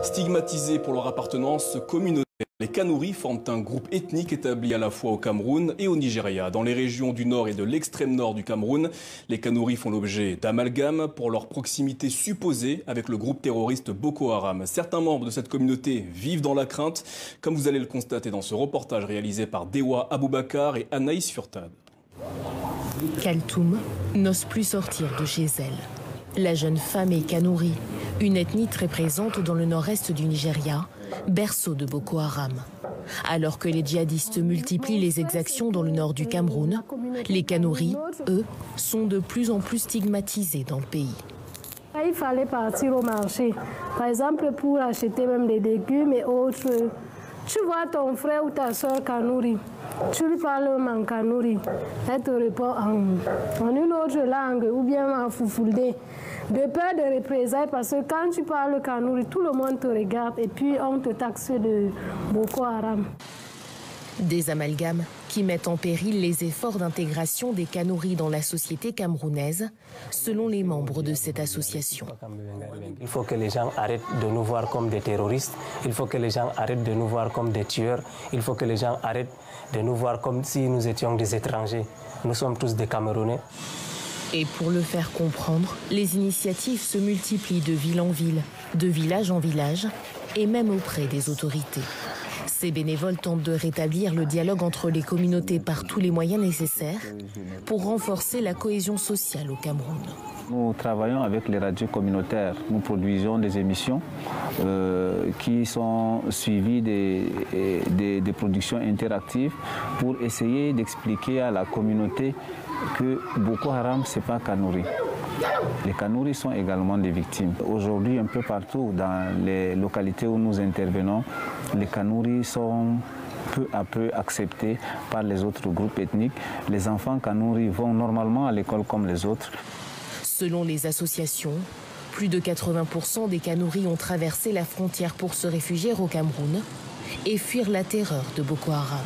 Stigmatisés pour leur appartenance communautaire, les Kanouris forment un groupe ethnique établi à la fois au Cameroun et au Nigeria. Dans les régions du nord et de l'extrême nord du Cameroun, les Kanouris font l'objet d'amalgames pour leur proximité supposée avec le groupe terroriste Boko Haram. Certains membres de cette communauté vivent dans la crainte, comme vous allez le constater dans ce reportage réalisé par Dewa Aboubakar et Anaïs Furtad. Kaltoum n'ose plus sortir de chez elle. La jeune femme est Kanouri, une ethnie très présente dans le nord-est du Nigeria, berceau de Boko Haram. Alors que les djihadistes multiplient les exactions dans le nord du Cameroun, les Kanouris, eux, sont de plus en plus stigmatisés dans le pays. Il fallait partir au marché, par exemple pour acheter même des légumes et autres. Tu vois ton frère ou ta soeur Kanouri, tu lui parles en Kanouri, elle te répond en une autre langue ou bien en Foufoulde. De peur de représailles, parce que quand tu parles Kanouri, tout le monde te regarde et puis on te taxe de Boko Haram. Des amalgames qui mettent en péril les efforts d'intégration des Kanouris dans la société camerounaise, selon les membres de cette association. Il faut que les gens arrêtent de nous voir comme des terroristes, il faut que les gens arrêtent de nous voir comme des tueurs, il faut que les gens arrêtent de nous voir comme si nous étions des étrangers. Nous sommes tous des Camerounais. Et pour le faire comprendre, les initiatives se multiplient de ville en ville, de village en village, et même auprès des autorités. Ces bénévoles tentent de rétablir le dialogue entre les communautés par tous les moyens nécessaires pour renforcer la cohésion sociale au Cameroun. Nous travaillons avec les radios communautaires. Nous produisons des émissions qui sont suivies des productions interactives pour essayer d'expliquer à la communauté que Boko Haram, ce n'est pas Kanouri. Les Kanouris sont également des victimes. Aujourd'hui, un peu partout dans les localités où nous intervenons, les Kanouris sont peu à peu acceptés par les autres groupes ethniques. Les enfants Kanouris vont normalement à l'école comme les autres. Selon les associations, plus de 80% des Kanouris ont traversé la frontière pour se réfugier au Cameroun et fuir la terreur de Boko Haram.